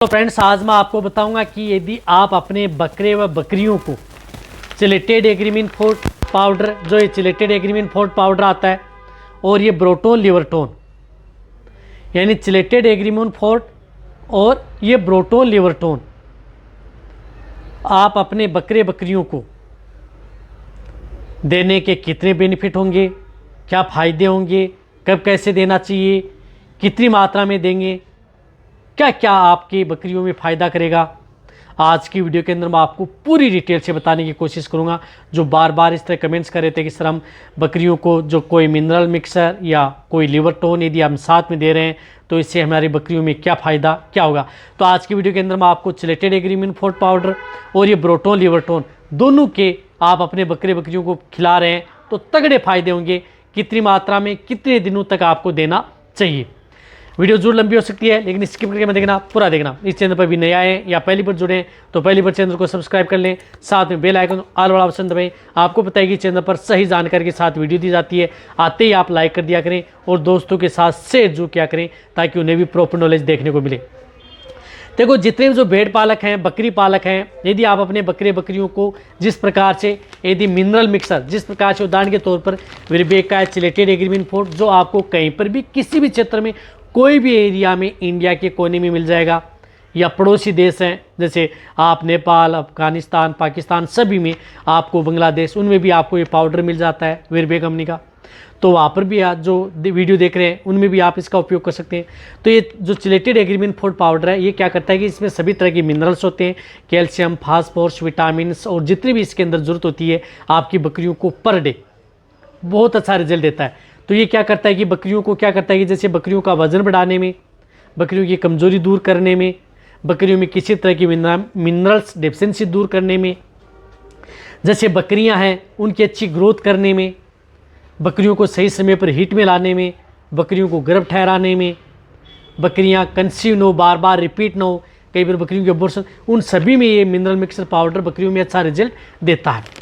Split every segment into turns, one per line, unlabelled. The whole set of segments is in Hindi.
तो फ्रेंड्स, आज मैं आपको बताऊंगा कि यदि आप अपने बकरे व बकरियों को चिलेटेड एग्रीमिन फोर्ट पाउडर, जो ये चिलेटेड एग्रीमिन फोर्ट पाउडर आता है, और ये ब्रोटोन लिवरटोन, यानी चिलेटेड एग्रीमिन फोर्ट और ये ब्रोटोन लिवरटोन आप अपने बकरे बकरियों को देने के कितने बेनिफिट होंगे, क्या फ़ायदे होंगे, कब कैसे देना चाहिए, कितनी मात्रा में देंगे, क्या क्या आपकी बकरियों में फ़ायदा करेगा। आज की वीडियो के अंदर मैं आपको पूरी डिटेल से बताने की कोशिश करूंगा। जो बार बार इस तरह कमेंट्स कर रहे थे कि सर हम बकरियों को जो कोई मिनरल मिक्सर या कोई लिवरटोन यदि हम साथ में दे रहे हैं तो इससे हमारी बकरियों में क्या फ़ायदा क्या होगा। तो आज की वीडियो के अंदर मैं आपको चिलेटेड एग्रीमिन फोर्ट पाउडर और ये ब्रोटोन लिवरटोन दोनों के आप अपने बकरे बकरियों को खिला रहे हैं तो तगड़े फ़ायदे होंगे, कितनी मात्रा में कितने दिनों तक आपको देना चाहिए। वीडियो जरूर लंबी हो सकती है लेकिन स्किप करके मत देखना, पूरा देखना। इस चैनल पर भी नए आए हैं या पहली बार जुड़े हैं तो पहली बार चैनल को सब्सक्राइब कर लें, साथ में बेल आइकन ऑल वाला ऑप्शन दबाएं। आपको पता है कि चैनल पर सही जानकारी के साथ वीडियो दी जाती है, आते ही आप लाइक कर दिया करें और दोस्तों के साथ शेयर जरूर किया करें ताकि उन्हें भी प्रॉपर नॉलेज देखने को मिले। देखो, जितने भी जो भेड़ पालक हैं, बकरी पालक हैं, यदि आप अपने बकरे बकरियों को जिस प्रकार से यदि मिनरल मिक्सर, जिस प्रकार से उदाहरण के तौर पर विरबेका चिलेटेड एग्रीमिन फोर्ट, जो आपको कहीं पर भी किसी भी क्षेत्र में कोई भी एरिया में इंडिया के कोने में मिल जाएगा, या पड़ोसी देश हैं जैसे आप नेपाल, अफगानिस्तान, पाकिस्तान, सभी में आपको, बांग्लादेश, उनमें भी आपको ये पाउडर मिल जाता है विरबे कंपनी का। तो वहाँ पर भी आज जो वीडियो देख रहे हैं उनमें भी आप इसका उपयोग कर सकते हैं। तो ये जो चिलेटेड एग्रीमिन फोर्ट पाउडर है, ये क्या करता है कि इसमें सभी तरह के मिनरल्स होते हैं, कैल्शियम, फास्फोरस, विटामिन और जितनी भी इसके अंदर ज़रूरत होती है आपकी बकरियों को पर डे बहुत अच्छा रिजल्ट देता है। तो ये क्या करता है कि बकरियों को क्या करता है कि जैसे बकरियों का वजन बढ़ाने में, बकरियों की कमज़ोरी दूर करने में, बकरियों में किसी तरह की मिनरल्स डेफिशिएंसी दूर करने में, जैसे बकरियां हैं उनकी अच्छी ग्रोथ करने में, बकरियों को सही समय पर हीट में लाने में, बकरियों को गर्भ ठहराने में, बकरियां कंसीव न हो, बार बार रिपीट ना हो, कई बार बकरियों के अबॉर्शन, उन सभी में ये मिनरल मिक्सर पाउडर बकरियों में अच्छा रिजल्ट देता है।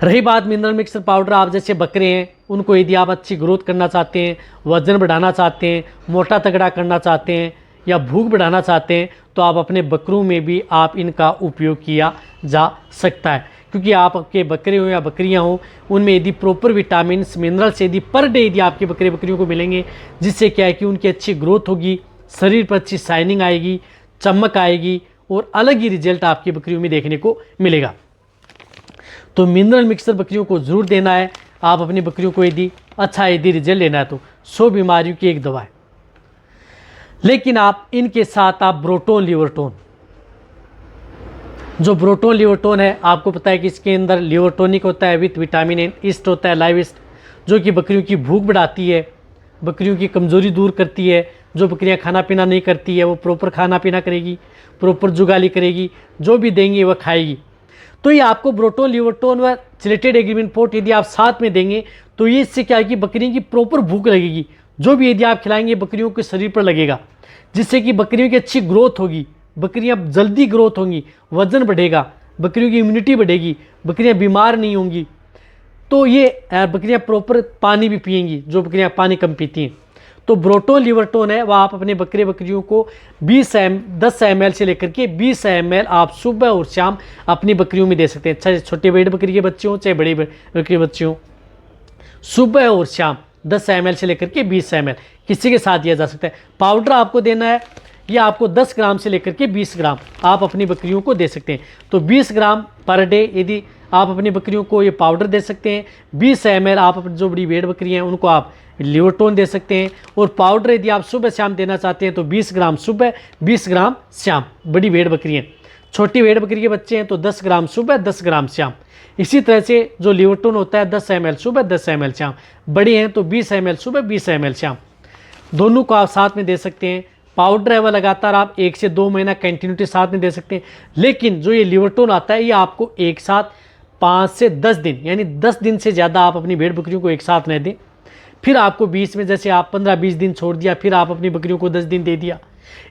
रही बात मिनरल मिक्सर पाउडर, आप जैसे बकरे हैं उनको यदि आप अच्छी ग्रोथ करना चाहते हैं, वजन बढ़ाना चाहते हैं, मोटा तगड़ा करना चाहते हैं या भूख बढ़ाना चाहते हैं तो आप अपने बकरों में भी आप इनका उपयोग किया जा सकता है। क्योंकि आपके बकरे हो या बकरियां हो, उनमें यदि प्रॉपर विटामिन मिनरल्स यदि पर डे यदि आपके बकरे बकरियों को मिलेंगे, जिससे क्या है कि उनकी अच्छी ग्रोथ होगी, शरीर पर अच्छी शाइनिंग आएगी, चमक आएगी और अलग ही रिजल्ट आपकी बकरियों में देखने को मिलेगा। तो मिनरल मिक्सर बकरियों को ज़रूर देना है। आप अपनी बकरियों को यदि अच्छा यदि रिजल्ट लेना है तो 100 बीमारियों की एक दवा है। लेकिन आप इनके साथ आप ब्रोटोन लिवरटोन, जो ब्रोटोन लिवरटोन है, आपको पता है कि इसके अंदर लिवरटोनिक होता है विथ विटामिन एन, ईस्ट होता है, लाइव ईस्ट, जो कि बकरियों की भूख बढ़ाती है, बकरियों की कमज़ोरी दूर करती है। जो बकरियां खाना पीना नहीं करती है वो प्रॉपर खाना पीना करेगी, प्रॉपर जुगाली करेगी, जो भी देंगी वह खाएगी। तो ये आपको ब्रोटोन लिवरटोन व चिलेटेड एग्रीमिन फोर्ट यदि आप साथ में देंगे तो ये इससे क्या है कि बकरियों की प्रॉपर भूख लगेगी, जो भी यदि आप खिलाएंगे बकरियों के शरीर पर लगेगा, जिससे कि बकरियों की अच्छी ग्रोथ होगी, बकरियां जल्दी ग्रोथ होंगी, वजन बढ़ेगा, बकरियों की इम्यूनिटी बढ़ेगी, बकरियां बीमार नहीं होंगी। तो ये बकरियां प्रॉपर पानी भी पिएंगी, जो बकरियां पानी कम पीती हैं। तो ब्रोटोन लिवरटोन है वह आप अपने बकरे बकरियों को 10 ml से लेकर के 20 ml आप सुबह और शाम अपनी बकरियों में दे सकते हैं। चाहे छोटे भेड़ बकरी के बच्चे हों चाहे बड़े बकरी के बच्चे हों, सुबह और शाम 10 ml से लेकर के 20 ml किसी के साथ दिया जा सकता है। पाउडर आपको देना है, ये आपको 10 ग्राम से लेकर के 20 ग्राम आप अपनी बकरियों को दे सकते हैं। तो 20 ग्राम पर डे यदि आप अपनी बकरियों को ये पाउडर दे सकते हैं। 20 ml आप जो बड़ी भेड़ बकरी हैं उनको आप लिवरटोन दे सकते हैं। और पाउडर यदि आप सुबह शाम देना चाहते हैं तो 20 ग्राम सुबह, 20 ग्राम शाम। बड़ी भेड़ बकरी हैं, छोटी भेड़ बकरी के बच्चे हैं तो 10 ग्राम सुबह, 10 ग्राम शाम। इसी तरह से जो लिवरटोन होता है 10 ml सुबह, 10 ml शाम। बड़े हैं तो 20 ml सुबह, 20 ml शाम। दोनों को आप साथ में दे सकते हैं। पाउडर है वह लगातार आप 1 से 2 महीना कंटिन्यूटी साथ में दे सकते हैं। लेकिन जो ये लिवरटोन आता है ये आपको एक साथ 5 से 10 दिन, यानी 10 दिन से ज़्यादा आप अपनी भेड़ बकरियों को एक साथ न दें। फिर आपको बीच में जैसे आप 15-20 दिन छोड़ दिया, फिर आप अपनी बकरियों को 10 दिन दे दिया।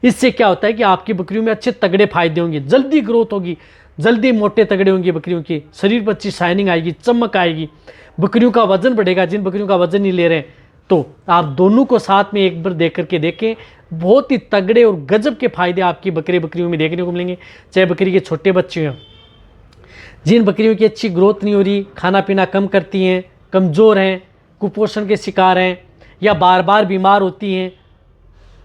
इससे क्या होता है कि आपकी बकरियों में अच्छे तगड़े फायदे होंगे, जल्दी ग्रोथ होगी, जल्दी मोटे तगड़े होंगे बकरियों के, शरीर पर अच्छी शाइनिंग आएगी, चमक आएगी, बकरियों का वजन बढ़ेगा। जिन बकरियों का वजन नहीं ले रहे हैं तो आप दोनों को साथ में एक बार देख करके देखें, बहुत ही तगड़े और गजब के फायदे आपकी बकरियों में देखने को मिलेंगे। चाहे बकरी के छोटे बच्चे हों, जिन बकरियों की अच्छी ग्रोथ नहीं हो रही, खाना पीना कम करती हैं, कमज़ोर हैं, कुपोषण के शिकार हैं या बार बार बीमार होती हैं,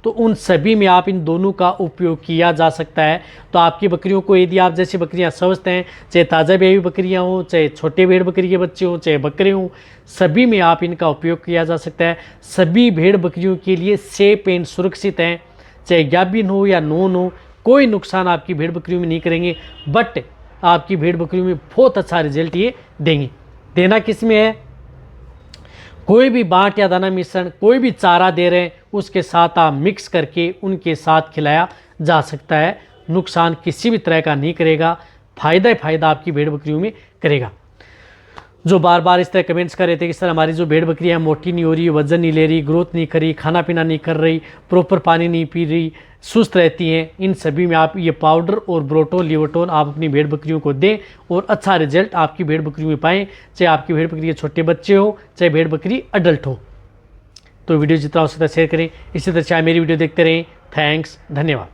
तो उन सभी में आप इन दोनों का उपयोग किया जा सकता है। तो आपकी बकरियों को, यदि आप जैसी बकरियां स्वस्थ हैं, चाहे ताज़ा ब्याई बकरियां हों, चाहे छोटे भेड़ बकरी के बच्चे हों, चाहे बकरे हों, सभी में आप इनका उपयोग किया जा सकता है। सभी भेड़ बकरियों के लिए सेफ एंड सुरक्षित हैं, चाहे गाभिन हो या नॉन हो, कोई नुकसान आपकी भेड़ बकरियों में नहीं करेंगे, बट आपकी भेड़ बकरियों में बहुत अच्छा रिजल्ट ये देंगे। देना किस में है, कोई भी बाट या दाना मिश्रण, कोई भी चारा दे रहे हैं उसके साथ आप मिक्स करके उनके साथ खिलाया जा सकता है। नुकसान किसी भी तरह का नहीं करेगा, फ़ायदा ही फ़ायदा आपकी भेड़ बकरियों में करेगा। जो बार बार इस तरह कमेंट्स कर रहे थे कि सर हमारी जो भेड़ बकरियाँ नहीं नहीं हो रही, वजन नहीं ले रही, ग्रोथ नहीं कर रही, खाना पीना नहीं कर रही, प्रॉपर पानी नहीं पी रही, सुस्त रहती हैं, इन सभी में आप ये पाउडर और ब्रोटोन लिवोटोन आप अपनी भेड़ बकरियों को दें और अच्छा रिजल्ट आपकी भेड़ बकरियों में पाएँ, चाहे आपकी भेड़ बकरी के छोटे बच्चे हो, चाहे भेड़ बकरी अडल्ट हो। तो वीडियो जितना हो सकता है शेयर करें। इसी तरह चाहे मेरी वीडियो देखते रहें। थैंक्स, धन्यवाद।